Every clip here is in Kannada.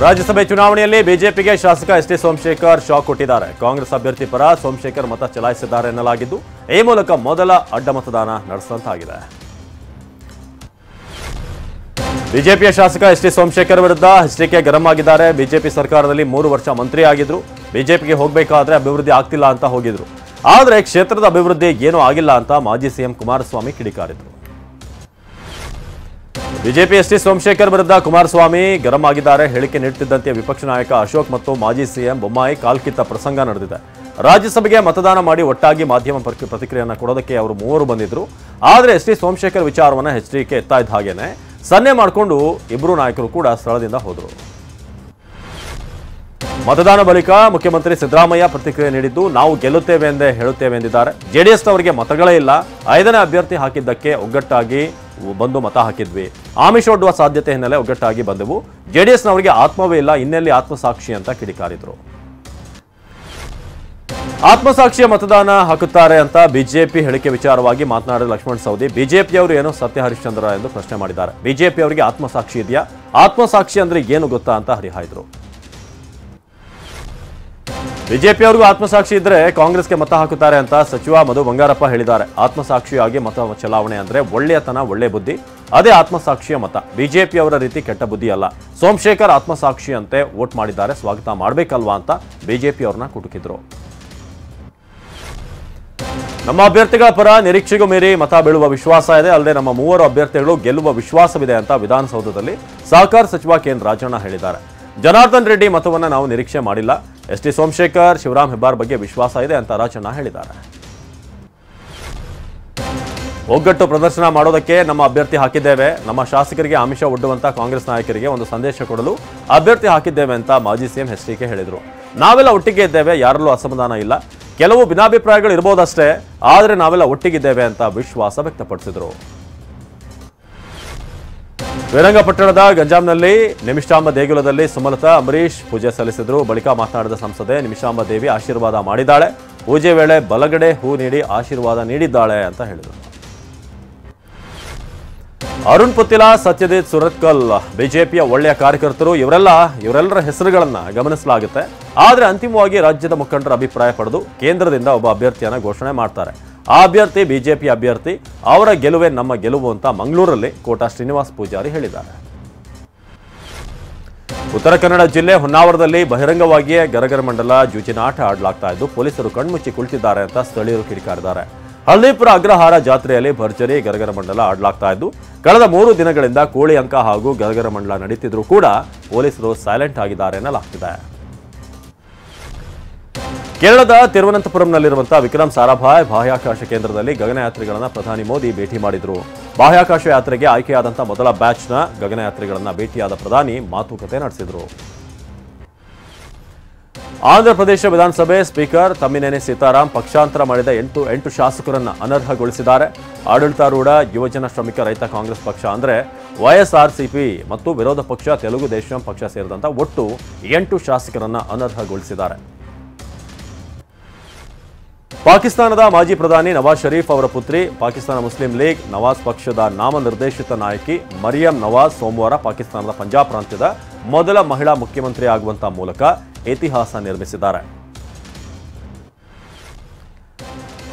ರಾಜ್ಯಸಭೆ ಚುನಾವಣೆಯಲ್ಲಿ ಬಿಜೆಪಿಗೆ ಶಾಸಕ ಎಸ್ ಟಿ ಸೋಮಶೇಖರ್ ಶಾಕ್ ಕೊಟ್ಟಿದ್ದಾರೆ. ಕಾಂಗ್ರೆಸ್ ಅಭ್ಯರ್ಥಿ ಪರ ಸೋಮಶೇಖರ್ ಮತ ಚಲಾಯಿಸಿದ್ದಾರೆ ಎನ್ನಲಾಗಿದ್ದು, ಈ ಮೂಲಕ ಮೊದಲ ಅಡ್ಡ ಮತದಾನ ನಡೆಸಿದಂತಾಗಿದೆ. ಬಿಜೆಪಿಯ ಶಾಸಕ ಎಸ್ ಟಿ ಸೋಮಶೇಖರ್ ವಿರುದ್ಧ ಎಚ್ಡಿಕೆ ಗರಂ ಆಗಿದ್ದಾರೆ. ಬಿಜೆಪಿ ಸರ್ಕಾರದಲ್ಲಿ 3 ವರ್ಷ ಮಂತ್ರಿ ಆಗಿದ್ರು. ಬಿಜೆಪಿಗೆ ಹೋಗಬೇಕಾದ್ರೆ ಅಭಿವೃದ್ಧಿ ಆಗ್ತಿಲ್ಲ ಅಂತ ಹೋಗಿದ್ರು. ಆದರೆ ಕ್ಷೇತ್ರದ ಅಭಿವೃದ್ಧಿ ಏನೂ ಆಗಿಲ್ಲ ಅಂತ ಮಾಜಿ ಸಿಎಂ ಕುಮಾರಸ್ವಾಮಿ ಕಿಡಿಕಾರಿದ್ರು. ಬಿಜೆಪಿ ಎಸ್ ಟಿ ಸೋಮಶೇಖರ್ ವಿರುದ್ಧ ಕುಮಾರಸ್ವಾಮಿ ಗರಂ ಆಗಿದ್ದಾರೆ. ಹೇಳಿಕೆ ನೀಡುತ್ತಿದ್ದಂತೆ ವಿಪಕ್ಷ ನಾಯಕ ಅಶೋಕ್ ಮತ್ತು ಮಾಜಿ ಸಿಎಂ ಬೊಮ್ಮಾಯಿ ಕಾಲ್ಕಿತ್ತ ಪ್ರಸಂಗ ನಡೆದಿದೆ. ರಾಜ್ಯಸಭೆಗೆ ಮತದಾನ ಮಾಡಿ ಒಟ್ಟಾಗಿ ಮಾಧ್ಯಮ ಪ್ರತಿಕ್ರಿಯೆಯನ್ನು ಕೊಡೋದಕ್ಕೆ ಅವರು 3 ಬಂದಿದ್ರು. ಆದರೆ ಎಸ್ ಟಿ ಸೋಮಶೇಖರ್ ವಿಚಾರವನ್ನು ಎಚ್ಡಿಕೆ ಎತ್ತಾ ಇದ್ದ ಹಾಗೇನೆ ಸನ್ನೆ ಮಾಡಿಕೊಂಡು ಇಬ್ಬರು ನಾಯಕರು ಕೂಡ ಸ್ಥಳದಿಂದ ಹೋದರು. ಮತದಾನ ಬಳಿಕ ಮುಖ್ಯಮಂತ್ರಿ ಸಿದ್ದರಾಮಯ್ಯ ಪ್ರತಿಕ್ರಿಯೆ ನೀಡಿದ್ದು, ನಾವು ಗೆಲ್ಲುತ್ತೇವೆ ಎಂದೇ ಹೇಳುತ್ತೇವೆ ಎಂದಿದ್ದಾರೆ. ಜೆಡಿಎಸ್ನವರಿಗೆ ಮತಗಳೇ ಇಲ್ಲ. 5ನೇ ಅಭ್ಯರ್ಥಿ ಹಾಕಿದ್ದಕ್ಕೆ ಒಗ್ಗಟ್ಟಾಗಿ ಬಂದು ಮತ ಹಾಕಿದ್ವಿ. ಆಮಿಷೊಡ್ಡುವ ಸಾಧ್ಯತೆ ಹಿನ್ನೆಲೆ ಒಗ್ಗಟ್ಟಾಗಿ ಬಂದೆವು. ಜೆಡಿಎಸ್ನವರಿಗೆ ಆತ್ಮವೇ ಇಲ್ಲ, ಇನ್ನೆಲ್ಲಿ ಆತ್ಮಸಾಕ್ಷಿ ಅಂತ ಕಿಡಿಕಾರಿದ್ರು. ಆತ್ಮಸಾಕ್ಷಿಯ ಮತದಾನ ಹಾಕುತ್ತಾರೆ ಅಂತ ಬಿಜೆಪಿ ಹೇಳಿಕೆ ವಿಚಾರವಾಗಿ ಮಾತನಾಡಿದ ಲಕ್ಷ್ಮಣ್ ಸವದಿ, ಬಿಜೆಪಿಯವರು ಏನೋ ಸತ್ಯ ಹರಿಶ್ಚಂದ್ರ ಎಂದು ಪ್ರಶ್ನೆ ಮಾಡಿದ್ದಾರೆ. ಬಿಜೆಪಿಯವರಿಗೆ ಆತ್ಮಸಾಕ್ಷಿ ಇದೆಯಾ? ಆತ್ಮಸಾಕ್ಷಿ ಅಂದ್ರೆ ಏನು ಗೊತ್ತಾ ಅಂತ ಹರಿಹಾಯ್ದ್ರು. ಬಿಜೆಪಿಯವರಿಗೂ ಆತ್ಮಸಾಕ್ಷಿ ಇದ್ರೆ ಕಾಂಗ್ರೆಸ್ಗೆ ಮತ ಹಾಕುತ್ತಾರೆ ಅಂತ ಸಚಿವ ಮಧು ಬಂಗಾರಪ್ಪ ಹೇಳಿದ್ದಾರೆ. ಆತ್ಮಸಾಕ್ಷಿಯಾಗಿ ಮತ ಚಲಾವಣೆ ಅಂದ್ರೆ ಒಳ್ಳೆಯತನ, ಒಳ್ಳೆ ಬುದ್ಧಿ, ಅದೇ ಆತ್ಮಸಾಕ್ಷಿಯ ಮತ. ಬಿಜೆಪಿಯವರ ರೀತಿ ಕೆಟ್ಟ ಬುದ್ಧಿ ಅಲ್ಲ. ಸೋಮಶೇಖರ್ ಆತ್ಮಸಾಕ್ಷಿ ಅಂತೆ ವೋಟ್ ಮಾಡಿದ್ದಾರೆ, ಸ್ವಾಗತ ಮಾಡಬೇಕಲ್ವಾ ಅಂತ ಬಿಜೆಪಿಯವ್ರನ್ನ ಕುಟುಕಿದ್ರು. ನಮ್ಮ ಅಭ್ಯರ್ಥಿಗಳ ಪರ ನಿರೀಕ್ಷೆಗೂ ಮೀರಿ ಮತ ಬೀಳುವ ವಿಶ್ವಾಸ ಇದೆ. ಅಲ್ಲದೆ ನಮ್ಮ 3 ಅಭ್ಯರ್ಥಿಗಳು ಗೆಲ್ಲುವ ವಿಶ್ವಾಸವಿದೆ ಅಂತ ವಿಧಾನಸೌಧದಲ್ಲಿ ಸಹಕಾರ ಸಚಿವ ಕೆಎನ್ ರಾಜಣ್ಣ ಹೇಳಿದ್ದಾರೆ. ಜನಾರ್ದನ್ ರೆಡ್ಡಿ ಮತವನ್ನ ನಾವು ನಿರೀಕ್ಷೆ ಮಾಡಿಲ್ಲ. ಎಸ್ ಟಿ ಸೋಮಶೇಖರ್, ಶಿವರಾಮ್ ಹೆಬ್ಬಾರ್ ಬಗ್ಗೆ ವಿಶ್ವಾಸ ಇದೆ ಅಂತ ರಾಜಣ್ಣ ಹೇಳಿದ್ದಾರೆ. ಒಗ್ಗಟ್ಟು ಪ್ರದರ್ಶನ ಮಾಡೋದಕ್ಕೆ ನಮ್ಮ ಅಭ್ಯರ್ಥಿ ಹಾಕಿದ್ದೇವೆ. ನಮ್ಮ ಶಾಸಕರಿಗೆ ಆಮಿಷ ಒಡ್ಡುವಂತ ಕಾಂಗ್ರೆಸ್ ನಾಯಕರಿಗೆ ಒಂದು ಸಂದೇಶ ಕೊಡಲು ಅಭ್ಯರ್ಥಿ ಹಾಕಿದ್ದೇವೆ ಅಂತ ಮಾಜಿ ಸಿಎಂ ಎಚ್ಡಿಕೆ ಹೇಳಿದರು. ನಾವೆಲ್ಲ ಒಟ್ಟಿಗೆ ಇದ್ದೇವೆ, ಯಾರಲ್ಲೂ ಅಸಮಾಧಾನ ಇಲ್ಲ. ಕೆಲವು ಭಿನ್ನಾಭಿಪ್ರಾಯಗಳು ಇರಬಹುದಷ್ಟೇ, ಆದರೆ ನಾವೆಲ್ಲ ಒಟ್ಟಿಗಿದ್ದೇವೆ ಅಂತ ವಿಶ್ವಾಸ ವ್ಯಕ್ತಪಡಿಸಿದರು. ಶ್ರೀರಂಗಪಟ್ಟಣದ ಗಂಜಾಂನಲ್ಲಿ ನಿಮಿಷಾಂಬ ದೇಗುಲದಲ್ಲಿ ಸುಮಲತಾ ಅಂಬರೀಶ್ ಪೂಜೆ ಸಲ್ಲಿಸಿದರು. ಬಳಿಕ ಮಾತನಾಡಿದ ಸಂಸದೆ, ನಿಮಿಷಾಂಬ ದೇವಿ ಆಶೀರ್ವಾದ ಮಾಡಿದ್ದಾಳೆ. ಪೂಜೆ ವೇಳೆ ಬಲಗಡೆ ಹೂ ನೀಡಿ ಆಶೀರ್ವಾದ ನೀಡಿದ್ದಾಳೆ ಅಂತ ಹೇಳಿದರು. ಅರುಣ್ ಪುತ್ತಿಲ, ಸತ್ಯಜಿತ್ ಸುರತ್ಕಲ್ ಬಿಜೆಪಿಯ ಒಳ್ಳೆಯ ಕಾರ್ಯಕರ್ತರು. ಇವರೆಲ್ಲರ ಹೆಸರುಗಳನ್ನ ಗಮನಿಸಲಾಗುತ್ತೆ. ಆದರೆ ಅಂತಿಮವಾಗಿ ರಾಜ್ಯದ ಮುಖಂಡರ ಅಭಿಪ್ರಾಯ ಪಡೆದು ಕೇಂದ್ರದಿಂದ ಒಬ್ಬ ಅಭ್ಯರ್ಥಿಯನ್ನ ಘೋಷಣೆ ಮಾಡ್ತಾರೆ. ಆ ಅಭ್ಯರ್ಥಿ ಬಿಜೆಪಿ ಅಭ್ಯರ್ಥಿ. ಅವರ ಗೆಲುವೇ ನಮ್ಮ ಗೆಲುವು ಅಂತ ಮಂಗಳೂರಲ್ಲಿ ಕೋಟಾ ಶ್ರೀನಿವಾಸ್ ಪೂಜಾರಿ ಹೇಳಿದ್ದಾರೆ. ಉತ್ತರ ಕನ್ನಡ ಜಿಲ್ಲೆ ಹೊನ್ನಾವರದಲ್ಲಿ ಬಹಿರಂಗವಾಗಿಯೇ ಗರಗರ ಮಂಡಲ ಜೂಜಿನ ಆಟ ಆಡಲಾಗ್ತಾ ಇದ್ದು, ಪೊಲೀಸರು ಕಣ್ಮುಚ್ಚಿ ಕುಳಿತಿದ್ದಾರೆ ಅಂತ ಸ್ಥಳೀಯರು ಕಿಡಿಕಾರಿದ್ದಾರೆ. ಹಳ್ಳಿಪುರ ಅಗ್ರಹಾರ ಜಾತ್ರೆಯಲ್ಲಿ ಭರ್ಜರಿ ಗರಗರ ಮಂಡಲ ಆಡಲಾಗ್ತಾ ಇದ್ದು, ಕಳೆದ 3 ದಿನಗಳಿಂದ ಕೋಳಿ ಅಂಕ ಹಾಗೂ ಗರಗರ ಮಂಡಲ ನಡೀತಿದ್ರು ಕೂಡ ಪೊಲೀಸರು ಸೈಲೆಂಟ್ ಆಗಿದ್ದಾರೆ ಎನ್ನಲಾಗ್ತಿದೆ. ಕೇರಳದ ತಿರುವನಂತಪುರಂನಲ್ಲಿರುವಂತಹ ವಿಕ್ರಮ್ ಸಾರಾಭಾಯ್ ಬಾಹ್ಯಾಕಾಶ ಕೇಂದ್ರದಲ್ಲಿ ಗಗನಯಾತ್ರಿಗಳನ್ನು ಪ್ರಧಾನಿ ಮೋದಿ ಭೇಟಿ ಮಾಡಿದರು. ಬಾಹ್ಯಾಕಾಶ ಯಾತ್ರೆಗೆ ಆಯ್ಕೆಯಾದಂತಹ ಮೊದಲ ಬ್ಯಾಚ್ನ ಗಗನಯಾತ್ರಿಗಳನ್ನು ಭೇಟಿಯಾದ ಪ್ರಧಾನಿ ಮಾತುಕತೆ ನಡೆಸಿದರು. ಆಂಧ್ರಪ್ರದೇಶ ವಿಧಾನಸಭೆ ಸ್ಪೀಕರ್ ತಮ್ಮಿನೇನಿ ಸೀತಾರಾಮ್ ಪಕ್ಷಾಂತರ ಮಾಡಿದ 8 ಶಾಸಕರನ್ನು ಅನರ್ಹಗೊಳಿಸಿದ್ದಾರೆ. ಆಡಳಿತಾರೂಢ ಯುವಜನ ಶ್ರಮಿಕ ರೈತ ಕಾಂಗ್ರೆಸ್ ಪಕ್ಷ ಅಂದರೆ ವೈಎಸ್ಆರ್ಸಿಪಿ ಮತ್ತು ವಿರೋಧ ಪಕ್ಷ ತೆಲುಗು ದೇಶಂ ಪಕ್ಷ ಸೇರಿದಂತೆ ಒಟ್ಟು 8 ಶಾಸಕರನ್ನು ಅನರ್ಹಗೊಳಿಸಿದ್ದಾರೆ. ಪಾಕಿಸ್ತಾನದ ಮಾಜಿ ಪ್ರಧಾನಿ ನವಾಜ್ ಶರೀಫ್ ಅವರ ಪುತ್ರಿ, ಪಾಕಿಸ್ತಾನ ಮುಸ್ಲಿಂ ಲೀಗ್ ನವಾಜ್ ಪಕ್ಷದ ನಾಮನಿರ್ದೇಶಿತ ನಾಯಕಿ ಮರಿಯಂ ನವಾಜ್ ಸೋಮವಾರ ಪಾಕಿಸ್ತಾನದ ಪಂಜಾಬ್ ಪ್ರಾಂತ್ಯದ ಮೊದಲ ಮಹಿಳಾ ಮುಖ್ಯಮಂತ್ರಿ ಆಗುವಂತಹ ಮೂಲಕ ಇತಿಹಾಸ ನಿರ್ಮಿಸಿದ್ದಾರೆ.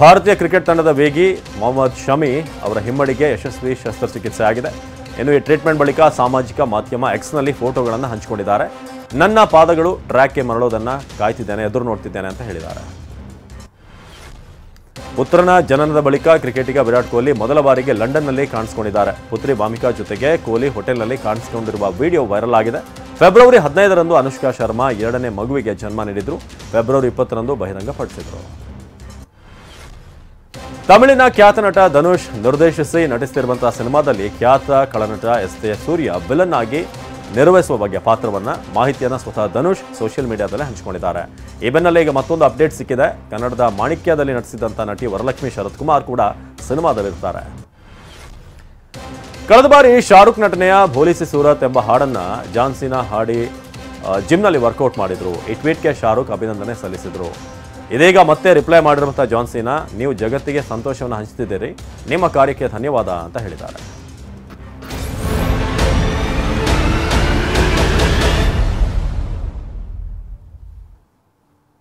ಭಾರತೀಯ ಕ್ರಿಕೆಟ್ ತಂಡದ ವೇಗಿ ಮೊಹಮ್ಮದ್ ಶಮಿ ಅವರ ಹಿಮ್ಮಡಿಗೆ ಯಶಸ್ವಿ ಶಸ್ತ್ರಚಿಕಿತ್ಸೆ ಆಗಿದೆ. ಇನ್ನು ಈ ಟ್ರೀಟ್ಮೆಂಟ್ ಬಳಿಕ ಸಾಮಾಜಿಕ ಮಾಧ್ಯಮ ಎಕ್ಸ್ನಲ್ಲಿ ಫೋಟೋಗಳನ್ನು ಹಂಚಿಕೊಂಡಿದ್ದಾರೆ. ನನ್ನ ಪಾದಗಳು ಟ್ರ್ಯಾಕ್ಗೆ ಮರಳೋದನ್ನ ಕಾಯ್ತಿದ್ದೇನೆ, ಎದುರು ನೋಡ್ತಿದ್ದೇನೆ ಅಂತ ಹೇಳಿದ್ದಾರೆ. ಪುತ್ರನ ಜನನದ ಬಳಿಕ ಕ್ರಿಕೆಟಿಗ ವಿರಾಟ್ ಕೊಹ್ಲಿ ಮೊದಲ ಬಾರಿಗೆ ಲಂಡನ್ನಲ್ಲಿ ಕಾಣಿಸಿಕೊಂಡಿದ್ದಾರೆ. ಪುತ್ರಿ ಭಾಮಿಕಾ ಜೊತೆಗೆ ಕೊಹ್ಲಿ ಹೋಟೆಲ್ನಲ್ಲಿ ಕಾಣಿಸಿಕೊಂಡಿರುವ ವಿಡಿಯೋ ವೈರಲ್ ಆಗಿದೆ. ಫೆಬ್ರವರಿ 15ರಂದು ಅನುಷ್ಕಾ ಶರ್ಮಾ 2ನೇ ಮಗುವಿಗೆ ಜನ್ಮ ನೀಡಿದ್ರು. ಫೆಬ್ರವರಿ 20ರಂದು ಬಹಿರಂಗಪಡಿಸಿದ್ರು. ತಮಿಳಿನ ಖ್ಯಾತ ನಟ ಧನುಷ್ ನಿರ್ದೇಶಿಸಿ ನಟಿಸುತ್ತಿರುವಂತಹ ಸಿನಿಮಾದಲ್ಲಿ ಖ್ಯಾತ ಖಳನಟ ಎಸ್.ಜೆ. ಸೂರ್ಯ ವಿಲನ್ ಆಗಿ ನಿರ್ವಹಿಸುವ ಬಗ್ಗೆ ಪಾತ್ರವನ್ನ ಮಾಹಿತಿಯನ್ನು ಸ್ವತಃ ಧನುಷ್ ಸೋಷಿಯಲ್ ಮೀಡಿಯಾದಲ್ಲಿ ಹಂಚಿಕೊಂಡಿದ್ದಾರೆ. ಈ ಬೆನ್ನಲ್ಲೇ ಈಗ ಮತ್ತೊಂದು ಅಪ್ಡೇಟ್ ಸಿಕ್ಕಿದೆ. ಕನ್ನಡದ ಮಾಣಿಕ್ಯದಲ್ಲಿ ನಟಿಸಿದಂಥ ನಟಿ ವರಲಕ್ಷ್ಮಿ ಶರತ್ ಕುಮಾರ್ ಕೂಡ ಸಿನಿಮಾದಲ್ಲಿರ್ತಾರೆ. ಕಳೆದ ಬಾರಿ ಶಾರುಖ್ ನಟನೆಯ ಭೋಲಿಸಿ ಸೂರತ್ ಎಂಬ ಹಾಡನ್ನ ಜಾನ್ಸಿನಾ ಹಾಡಿ ಜಿಮ್ನಲ್ಲಿ ವರ್ಕೌಟ್ ಮಾಡಿದ್ರು. ಈ ಟ್ವೀಟ್ಗೆ ಶಾರುಖ್ ಅಭಿನಂದನೆ ಸಲ್ಲಿಸಿದ್ರು. ಇದೀಗ ಮತ್ತೆ ರಿಪ್ಲೈ ಮಾಡಿರುವಂತಹ ಜಾನ್ಸಿನಾ, ನೀವು ಜಗತ್ತಿಗೆ ಸಂತೋಷವನ್ನು ಹಂಚುತ್ತಿದ್ದೀರಿ, ನಿಮ್ಮ ಕಾರ್ಯಕ್ಕೆ ಧನ್ಯವಾದ ಅಂತ ಹೇಳಿದ್ದಾರೆ.